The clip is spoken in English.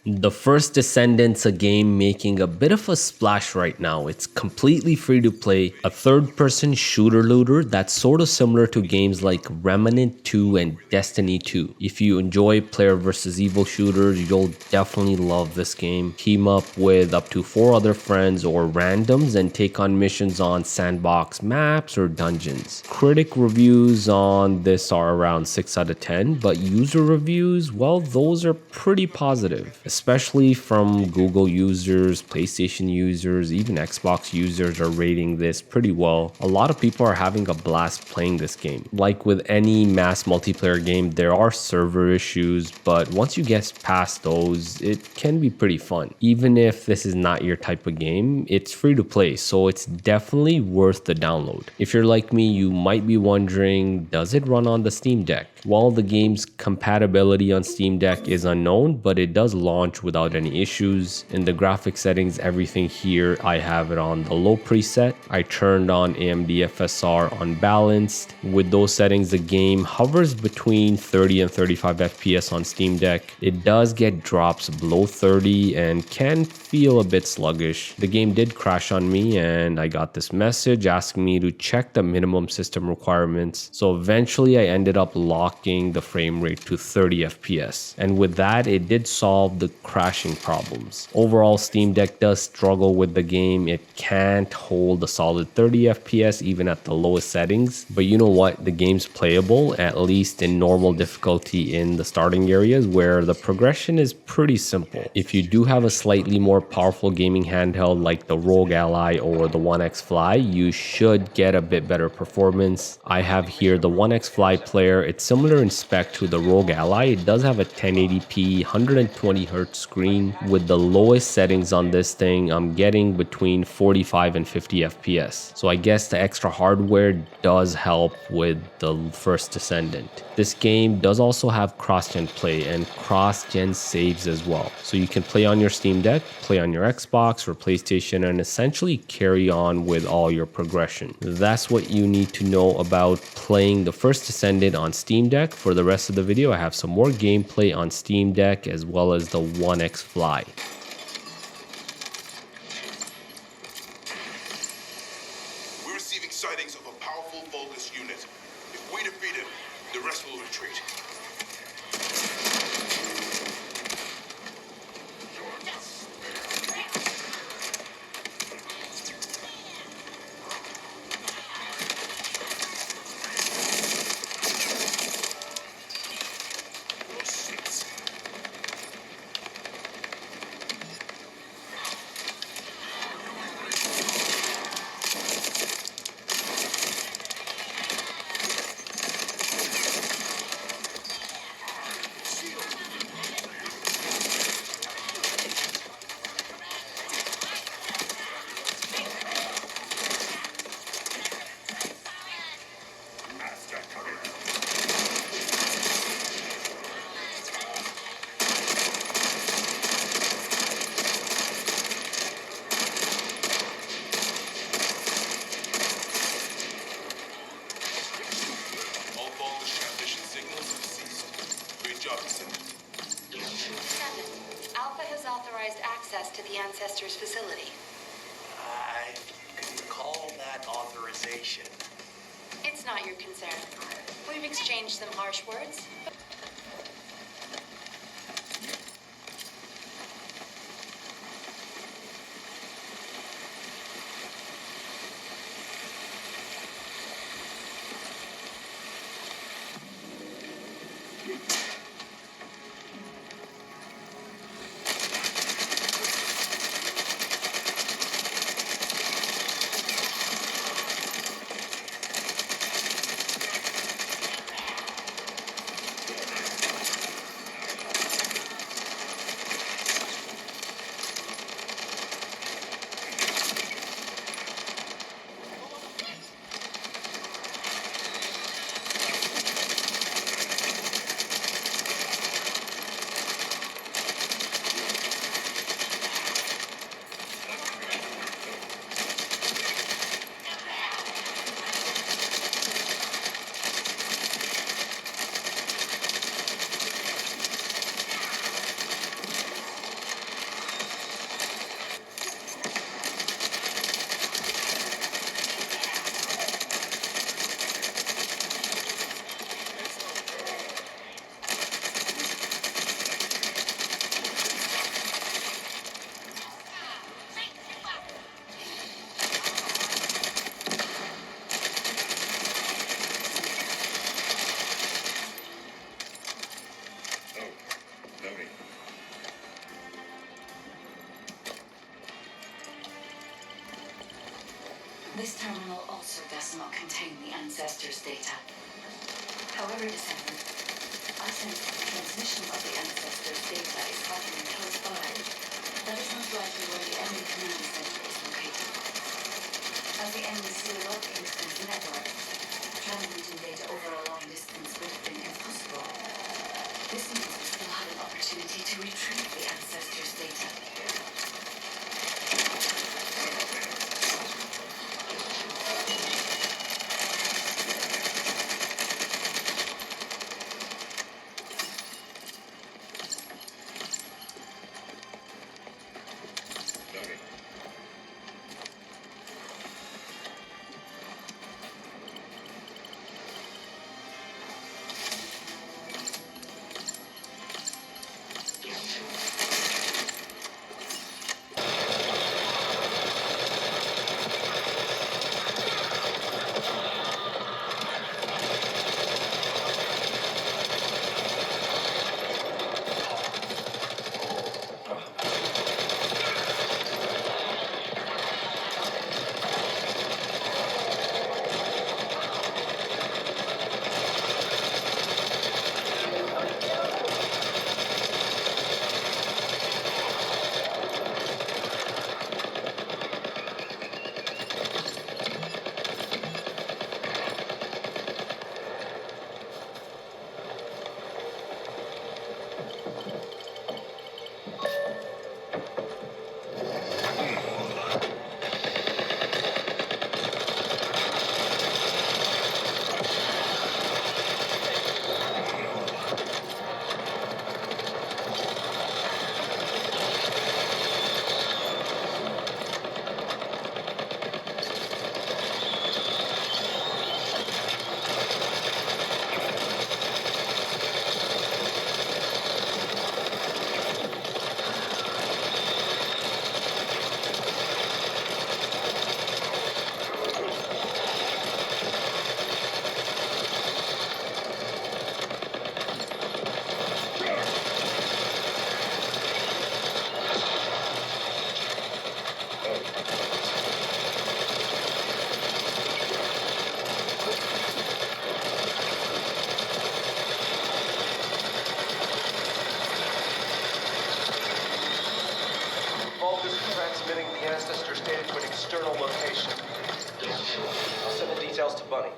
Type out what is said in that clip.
The First Descendant's a game making a bit of a splash right now. It's completely free to play, a third-person shooter looter that's sort of similar to games like Remnant 2 and Destiny 2. If you enjoy player versus evil shooters, you'll definitely love this game. Team up with up to 4 other friends or randoms and take on missions on sandbox maps or dungeons. Critic reviews on this are around 6 out of 10, but user reviews, well, those are pretty positive, especially from Google users, PlayStation users, even Xbox users are rating this pretty well. A lot of people are having a blast playing this game. Like with any mass multiplayer game, there are server issues, but once you get past those, it can be pretty fun. Even if this is not your type of game, it's free to play, so it's definitely worth the download. If you're like me, you might be wondering, does it run on the Steam Deck? Well, the game's compatibility on Steam Deck is unknown, but it does launch without any issues. In the graphic settings, everything here, I have it on the low preset. I turned on AMD FSR unbalanced. With those settings, the game hovers between 30 and 35 FPS on Steam Deck. It does get drops below 30 and can feel a bit sluggish. The game did crash on me and I got this message asking me to check the minimum system requirements. So eventually I ended up locking the frame rate to 30 FPS. And with that, it did solve the crashing problems. Overall, Steam Deck does struggle with the game. It can't hold a solid 30 FPS even at the lowest settings. But you know what? The game's playable, at least in normal difficulty in the starting areas where the progression is pretty simple. If you do have a slightly more powerful gaming handheld like the Rog Ally or the One X Fly, you should get a bit better performance. I have here the One X Fly player. It's similar in spec to the Rog Ally. It does have a 1080p 120Hz screen. With the lowest settings on this thing, I'm getting between 45 and 50 FPS. So I guess the extra hardware does help with the First Descendant. This game does also have cross-gen play and cross-gen saves as well. So you can play on your Steam Deck, play on your Xbox or PlayStation, and essentially carry on with all your progression. That's what you need to know about playing the First Descendant on Steam Deck. For the rest of the video, I have some more gameplay on Steam Deck as well as the One X Fly. We're receiving sightings of a powerful Vulgus unit. If we defeat him, the rest will retreat. Alpha has authorized access to the Ancestors' facility. You can call that authorization. It's not your concern. We've exchanged some harsh words. This terminal also does not contain the ancestors' data. However, Descendant, I sense that the transmission of the ancestors' data is happening close by. That is most likely where the enemy command center is located. As the enemy serial instance network, transmitting data over a long distance would have been impossible. This means we still have an opportunity to retrieve the ancestors' data. Transmitting the ancestors' data to an external location. I'll send the details to Bunny.